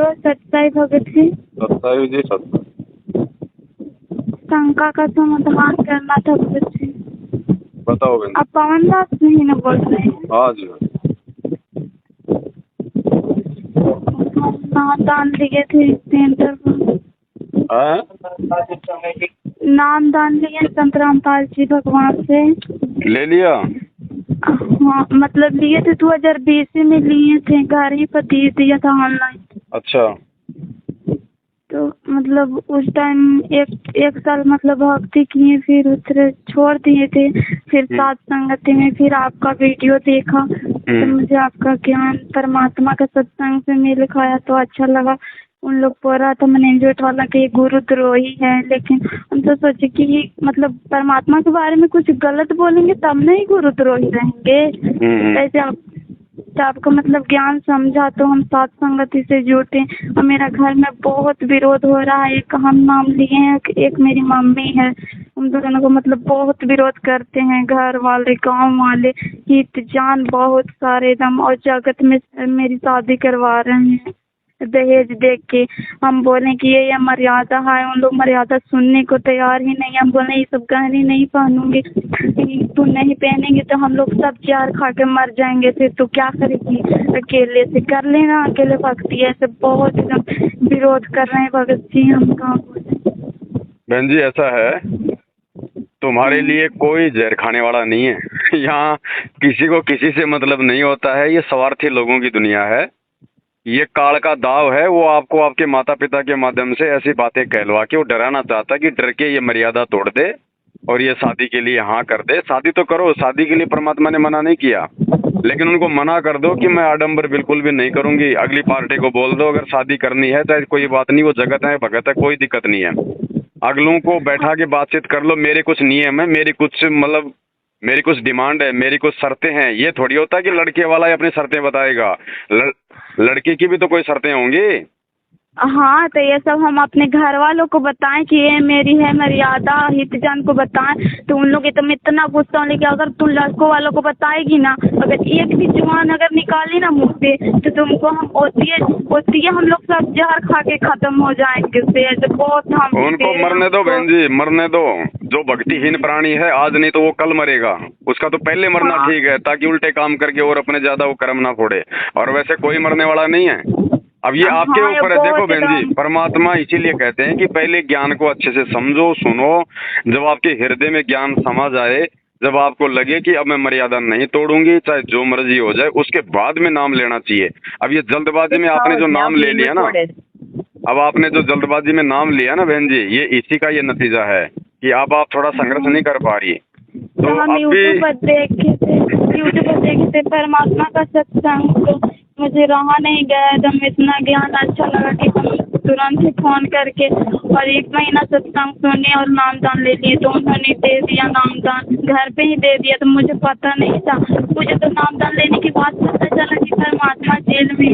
हो सच्चाई भगत जी? सत्ताई जी सत्ताई। शंका का समाधान करना था भगत जी। बताओ बहन। आप पवन दास नहीं ना बोल रहे हैं? हाँ जी। हम नामदान लिए थे सेंटर पर। नामदान लिए संत रामपाल जी भगवान से। ले लिया। हाँ मतलब लिए थे 2020 में लिए थे, घर ही पर दे दिया था ऑनलाइन। अच्छा। तो मतलब उस टाइम एक साल मतलब भक्ति किए, फिर दूसरे छोड़ दिए थे। फिर साथ संगति में फिर आपका वीडियो देखा तो मुझे आपका ज्ञान परमात्मा का सत्संग से मेल खाया तो अच्छा लगा। उन लोग बोल रहा था मैनेजमेंट वाला कि गुरुद्रोही है, लेकिन हम तो सोचे कि मतलब परमात्मा के बारे में कुछ गलत बोलेंगे तब नहीं गुरुद्रोही रहेंगे। ऐसे आपको मतलब ज्ञान समझा तो हम साथ संगति से जुटे। और मेरा घर में बहुत विरोध हो रहा है। एक हम नाम लिए हैं, एक मेरी मम्मी है, हम दोनों को मतलब बहुत विरोध करते हैं घर वाले गांव वाले, हित जान बहुत सारे एकदम। और जगत में मेरी शादी करवा रहे हैं दहेज देख के। हम बोले कि ये मर्यादा है, उन लोग मर्यादा सुनने को तैयार ही नहीं। हम बोले ये सब गहने नहीं पहनूंगी, तू नहीं पहनेंगे तो हम लोग सब जार खा के मर जाएंगे, फिर तू क्या करेगी, अकेले से कर लेना अकेले भक्ति। ऐसे बहुत एकदम विरोध कर रहे हैं भगत जी। हम कहाँ बोले। बहन जी ऐसा है, तुम्हारे लिए कोई जहर खाने वाला नहीं है। यहाँ किसी को किसी से मतलब नहीं होता है। ये स्वार्थी लोगों की दुनिया है। ये काल का दाव है। वो आपको आपके माता पिता के माध्यम से ऐसी बातें कहलवा के वो डराना चाहता है कि डर के ये मर्यादा तोड़ दे और ये शादी के लिए हाँ कर दे। शादी तो करो, शादी के लिए परमात्मा ने मना नहीं किया, लेकिन उनको मना कर दो कि मैं आडंबर बिल्कुल भी नहीं करूंगी। अगली पार्टी को बोल दो अगर शादी करनी है तो कोई बात नहीं, वो जगत है भगत है, कोई दिक्कत नहीं है। अगलों को बैठा के बातचीत कर लो। मेरे कुछ नियम है, मेरी कुछ मतलब मेरी कुछ डिमांड है, मेरी कुछ शर्तें हैं। ये थोड़ी होता है कि लड़के वाला ही अपनी शर्तें बताएगा। लड़के की भी तो कोई शर्तें होंगी। हाँ तो ये सब हम अपने घर वालों को बताएं कि ये मेरी है मर्यादा, हितजन को बताएं तो उन लोग एकदम इतना गुस्सा होने कि अगर तुम लड़कों वालों को बताएगी ना, अगर एक भी जुबान अगर निकाली ना मुंह से तो तुमको हम ओतिए हम लोग सब जहर खा के खत्म हो जाएंगे। से बहुत हम उनको मरने दो बहन जी, मरने दो। जो भक्तिहीन प्राणी है आज नहीं तो वो कल मरेगा। उसका तो पहले मरना ठीक है ताकि उल्टे काम करके और अपने ज्यादा वो कर्म ना फोड़े। और वैसे कोई मरने वाला नहीं है। अब ये आपके ऊपर है। देखो बहन जी, परमात्मा इसीलिए कहते हैं कि पहले ज्ञान को अच्छे से समझो, सुनो। जब आपके हृदय में ज्ञान समा जाए, जब आपको लगे कि अब मैं मर्यादा नहीं तोड़ूंगी चाहे जो मर्जी हो जाए, उसके बाद में नाम लेना चाहिए। अब ये जल्दबाजी में आपने जो नाम ले लिया ना, अब आपने जो जल्दबाजी में नाम लिया ना बहन जी, ये इसी का ये नतीजा है कि अब आप थोड़ा संघर्ष नहीं कर पा रही। तो हम यूट्यूब पर देखे थे परमात्मा का सत्संग, तो मुझे रहा नहीं गया एकदम। इतना ज्ञान अच्छा लगा कि हम तुरंत ही फोन करके और 1 महीना सत्संग सुने और नामदान ले लिए। तो उन्होंने दे दिया नामदान, घर पे ही दे दिया। तो मुझे पता नहीं था, मुझे तो नामदान लेने के बाद पता चला कि परमात्मा जेल में।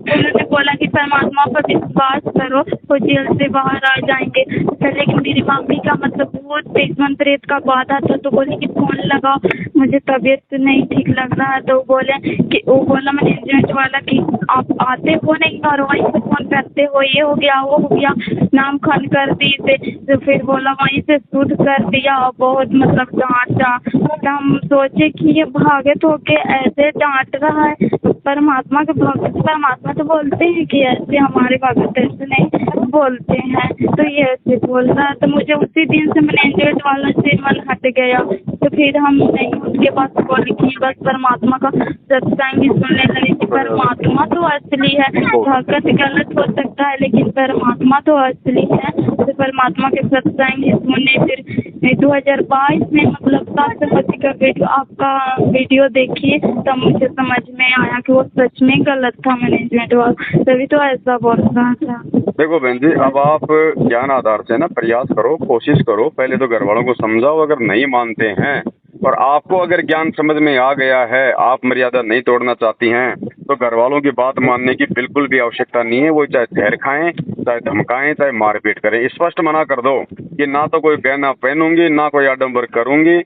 उन्होंने बोला कि परमात्मा पर विश्वास करो वो जेल से बाहर आ जाएंगे। तो लेकिन मेरी मम्मी का मतलब बहुत पेशमन प्रेत का बाधा था, तो बोले कि फोन लगाओ, मुझे तबीयत नहीं ठीक लग रहा है। तो वो बोला मैनेजमेंट वाला कि आप आते हो नहीं और वहीं से फोन करते हो, ये हो गया वो हो गया, नाम खान कर दी थे। तो फिर बोला वहीं से शुद्ध कर दिया और बहुत मतलब डांटा। तो हम सोचे कि ये भागत होके ऐसे डांट रहा है। परमात्मा के भक्त, परमात्मा तो बोलते हैं कि ऐसे हमारे भगत ऐसे नहीं बोलते हैं, तो ये ऐसे बोल रहा है। तो मुझे उसी दिन से मैनेजमेंट वाला से मन हट गया। तो फिर हम नहीं उसके पास बोले कि बस परमात्मा का सत्संग ही सुनने लगे कि परमात्मा तो असली है। भगत गलत हो सकता है लेकिन परमात्मा तो असली है। तो परमात्मा के सत्संग ही सुने। फिर 2022 में मतलब राष्ट्रपति का आपका वीडियो देखिए तब मुझे समझ में आया कि वो सच में गलत था मैनेजमेंट वाला, तभी तो ऐसा बोल रहा था। देखो बहन जी, अब आप ज्ञान आधार से ना प्रयास करो, कोशिश करो। पहले तो घर वालों को समझाओ, अगर नहीं मानते हैं और आपको अगर ज्ञान समझ में आ गया है, आप मर्यादा नहीं तोड़ना चाहती हैं, तो घर वालों की बात मानने की बिल्कुल भी आवश्यकता नहीं है। वो चाहे जहर खाएं, चाहे धमकाएं, चाहे मारपीट करें, स्पष्ट मना कर दो कि ना तो कोई गहना पहनूंगी, ना कोई आडंबर करूंगी,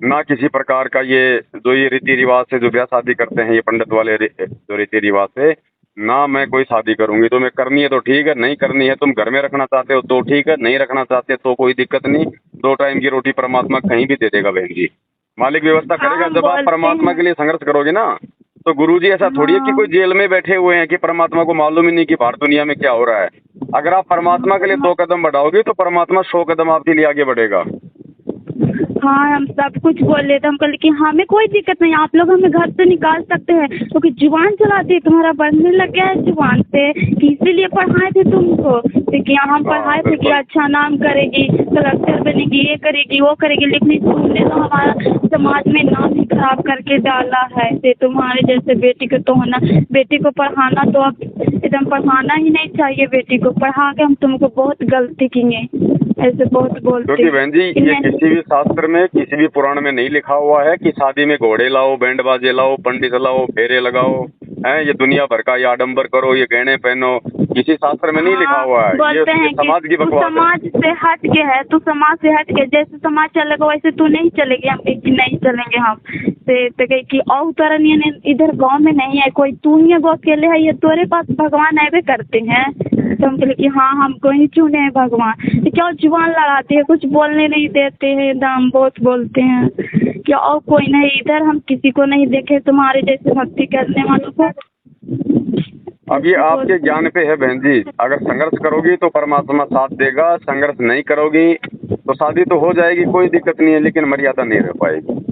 ना किसी प्रकार का ये जो ये रीति रिवाज से जो ब्याह शादी करते हैं, ये पंडित वाले जो रीति रिवाज से, ना मैं कोई शादी करूंगी, तुम्हें करनी है तो ठीक है, नहीं करनी है तुम घर में रखना चाहते हो तो ठीक है, नहीं रखना चाहते तो कोई दिक्कत नहीं। 2 टाइम की रोटी परमात्मा कहीं भी दे देगा बहन जी, मालिक व्यवस्था हाँ करेगा। हम जब आप बोलते परमात्मा हैं। के लिए संघर्ष करोगे ना, तो गुरुजी ऐसा थोड़ी है कि हाँ कोई जेल में बैठे हुए हैं कि परमात्मा को मालूम ही नहीं कि बाहर दुनिया में क्या हो रहा है। अगर आप परमात्मा के लिए 2 कदम बढ़ाओगे तो परमात्मा 100 कदम आपके लिए आगे बढ़ेगा। हाँ हम सब कुछ बोल रहे थे, हम कल कि हमें कोई दिक्कत नहीं, आप लोग हमें घर से निकाल सकते हैं क्योंकि जुबान चलाती है तुम्हारा बढ़ने लग गया है जुबान से, कि इसीलिए पढ़ाए थे तुमको कि हम पढ़ाए थे कि बिल्कुल। अच्छा नाम करेगी, कलेक्टर बनेगी, ये करेगी वो करेगी, लेकिन तुमने तो हमारा समाज में नाम ही खराब करके डाला है। से तुम्हारे जैसे बेटी को तो होना, बेटी को पढ़ाना तो अब एकदम पढ़ाना ही नहीं चाहिए, बेटी को पढ़ा के हम तुमको बहुत गलती किए, ऐसे बहुत बोलते क्योंकि बहन जी ये इन्हें- किसी भी शास्त्र में किसी भी पुराण में नहीं लिखा हुआ है कि शादी में घोड़े लाओ, बैंड बाजे लाओ, पंडित लाओ, फेरे लगाओ, हैं ये दुनिया भर का ये आडंबर करो, ये गहने पहनो, किसी शास्त्र में नहीं लिखा हुआ है। ये बोलते हैं कि समाज की तू बकवास है। समाज से हट के है, तू समाज से हट के, जैसे समाज चलेगा वैसे तू नहीं चलेगी। हम कहे कि नहीं चलेंगे हम से, तो कहे कि और तरह नहीं, इधर गांव में नहीं है कोई, तू ही एगो अकेले है, ये तोरे पास भगवान ऐसे करते हैं। तो हम कहे कि हाँ हमको ही चुने हैं भगवान। तो क्या जुबान लड़ाते हैं, कुछ बोलने नहीं देते हैं, एकदम बहुत बोलते हैं कि और कोई नहीं, इधर हम किसी को नहीं देखे तुम्हारे जैसे भक्ति करने वालों को। अब ये आपके ज्ञान पे है बहन जी, अगर संघर्ष करोगी तो परमात्मा साथ देगा, संघर्ष नहीं करोगी तो शादी तो हो जाएगी, कोई दिक्कत नहीं है, लेकिन मर्यादा नहीं रह पाएगी।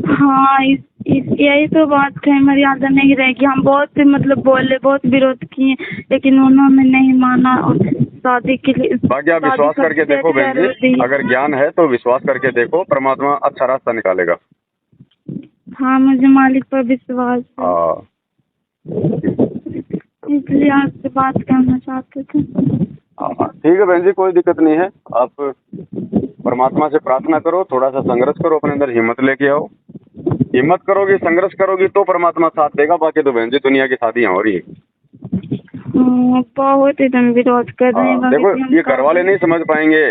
हाँ यही तो बात है, मर्यादा नहीं रहेगी। हम बहुत मतलब बोले, बहुत विरोध किए, लेकिन उन्होंने नहीं माना और शादी के लिए। बाकी आप विश्वास करके देखो बहन जी, अगर ज्ञान है तो विश्वास करके देखो, परमात्मा अच्छा रास्ता निकालेगा। हाँ मुझे मालिक पर विश्वास है, हाँ इसलिए आपसे बात करना चाहते थे। हाँ, ठीक है बहन जी, कोई दिक्कत नहीं है। आप परमात्मा से प्रार्थना करो, थोड़ा सा संघर्ष करो, अपने अंदर हिम्मत लेके आओ। हिम्मत करोगी, संघर्ष करोगी तो परमात्मा साथ देगा। बाकी तो बहन जी दुनिया की शादियाँ हो रही है। बहुत एकदम विरोध कर रहे हैं। देखो ये घर वाले नहीं समझ पाएंगे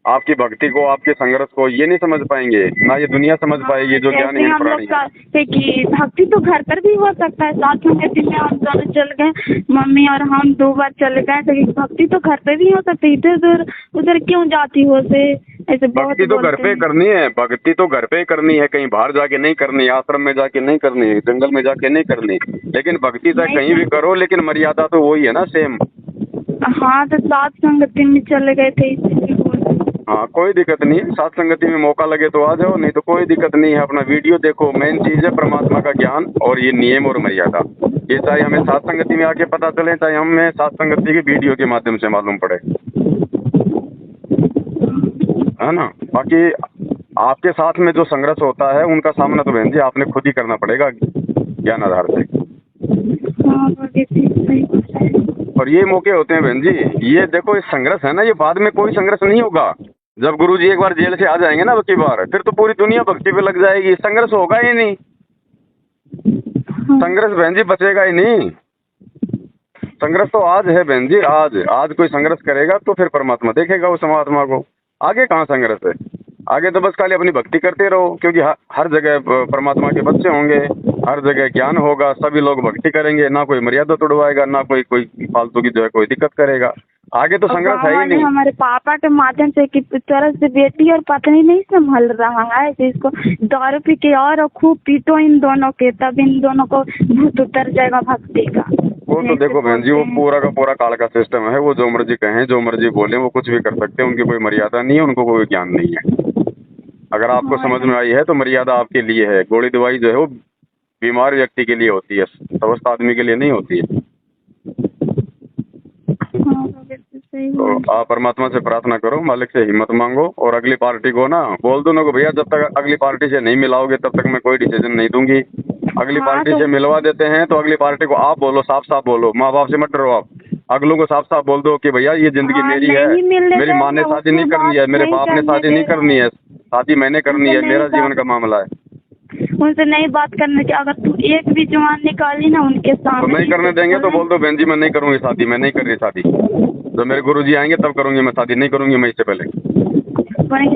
आपकी भक्ति को, आपके संघर्ष को, ये नहीं समझ पाएंगे ना, ये दुनिया समझ पाएगी जो ज्ञानहीन प्राणी है। कि भक्ति तो घर पर भी हो सकता है, साथ में हम दोनों चल गए, मम्मी और हम 2 बार चले गए, तो भक्ति तो घर पे भी हो सकती है। इधर उधर क्यों जाती हो से ऐसे भक्ति तो घर पे करनी है, भक्ति तो घर पे करनी है, कहीं बाहर जाके नहीं करनी, आश्रम में जाके नहीं करनी, जंगल में जाके नहीं करनी। लेकिन भक्ति चाहे कहीं भी करो, लेकिन मर्यादा तो वही है ना, सेम। हाँ तो सात संगति में चले गए थे इसलिए। हाँ कोई दिक्कत नहीं है, साथ संगति में मौका लगे तो आ जाओ, नहीं तो कोई दिक्कत नहीं है। अपना वीडियो देखो, मेन चीज है परमात्मा का ज्ञान और ये नियम और मर्यादा। ये चाहे हमें साथ संगति में आके पता चले, चाहे हमें साथ संगति के वीडियो के माध्यम से मालूम पड़े, है ना। बाकी आपके साथ में जो संघर्ष होता है उनका सामना तो बहन जी आपने खुद ही करना पड़ेगा ज्ञान आधार से। और ये मौके होते हैं बहन जी, ये देखो इस संघर्ष है ना, ये बाद में कोई संघर्ष नहीं होगा। जब गुरुजी एक बार जेल से आ जाएंगे ना की बार, फिर तो पूरी दुनिया भक्ति पे लग जाएगी, संघर्ष होगा ही नहीं। संघर्ष बहन जी बचेगा ही नहीं। संघर्ष तो आज है बहन जी, आज कोई संघर्ष करेगा तो फिर परमात्मा देखेगा उस महात्मा को। आगे कहाँ संघर्ष है, आगे तो बस खाली अपनी भक्ति करते रहो, क्योंकि हर जगह परमात्मा के बच्चे होंगे, हर जगह ज्ञान होगा, सभी लोग भक्ति करेंगे, ना कोई मर्यादा तोड़वाएगा, ना कोई फालतू की जो है कोई दिक्कत करेगा। आगे तो संघर्ष है ही नहीं। हमारे पापा के माध्यम से कि तरह से बेटी और पत्नी नहीं संभल रहा है, तो इसको दारू पी के और खूब पीटो इन दोनों के, तब इन दोनों को भूत उतर जाएगा भक्ति का। वो तो देखो बहन जी, वो पूरा का पूरा काल का सिस्टम है, वो जो मर्जी कहें, जो मर्जी बोले, वो कुछ भी कर सकते हैं, उनकी कोई मर्यादा नहीं है, उनको कोई ज्ञान नहीं है। अगर आपको समझ में आई है तो मर्यादा आपके लिए है। गोली दवाई जो है वो बीमार व्यक्ति के लिए होती है, स्वस्थ आदमी के लिए नहीं होती है। तो आप परमात्मा से प्रार्थना करो, मालिक से हिम्मत मांगो, और अगली पार्टी को ना बोल दो ना को भैया जब तक अगली पार्टी से नहीं मिलाओगे तब तक मैं कोई डिसीजन नहीं दूंगी। अगली पार्टी से मिलवा देते हैं तो अगली पार्टी को आप बोलो, साफ साफ बोलो, माँ बाप से मत डरो, आप अगलों को साफ साफ बोल दो कि भैया ये जिंदगी मेरी है, मेरी माँ ने शादी नहीं करनी है, मेरे बाप ने शादी नहीं करनी है, शादी मैंने करनी है, मेरा जीवन का मामला है। उनसे नहीं बात करने की, अगर तू एक भी जवान निकाली ना उनके सामने तो नहीं करने देंगे तो बोल दो बहन जी मैं नहीं करूंगी शादी, मैं नहीं कर रही शादी, जब मेरे गुरुजी आएंगे तब करूंगी मैं शादी, नहीं करूंगी मैं इससे पहले।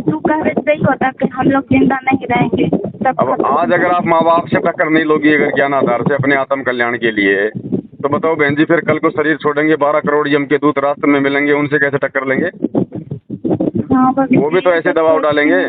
तू कह रहे सही होता कि हम लोग जिंदा नहीं रहेंगे तब। अब आज अगर आप माँ बाप से टक्कर नहीं लोगी अगर ज्ञान आधार से अपने आत्म कल्याण के लिए, तो बताओ बहन जी, फिर कल को शरीर छोड़ेंगे 12 करोड़ यम के दूत रास्ते में मिलेंगे, उनसे कैसे टक्कर लेंगे? हाँ भक्ति, वो भी तो ऐसे दबाव डालेंगे।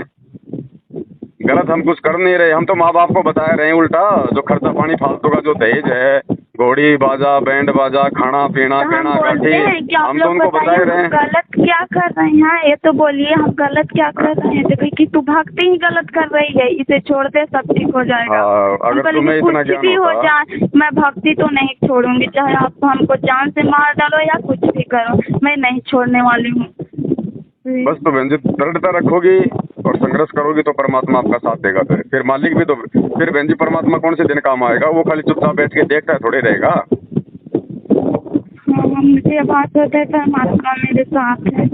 गलत हम कुछ कर नहीं रहे, हम तो माँ बाप को बता रहे हैं उल्टा। जो खर्चा पानी फालतू का जो दहेज है, घोड़ी बाजा बैंड बाजा खाना पीना कहना काठी, हम तो उनको बता रहे हैं। गलत क्या कर रहे हैं ये तो बोलिए, हम गलत क्या कर रहे हैं? देखिए कि तू भक्ति ही गलत कर रही है, इसे छोड़ दे सब ठीक हो जाएगा। अगर तुम्हें इतना कुछ भी हो जाए मैं भक्ति तो नहीं छोड़ूंगी, चाहे आप हमको जान से मार डालो या कुछ भी करो, मैं नहीं छोड़ने वाली हूँ। बस तो बहन जी दृढ़ता रखोगी और संघर्ष करोगी तो परमात्मा आपका साथ देगा। फिर मालिक भी तो, फिर बहन जी परमात्मा कौन से दिन काम आएगा? वो खाली चुपचाप बैठ के देखता है थोड़ी रहेगा। मुझे बात होता है परमात्मा मेरे साथ है।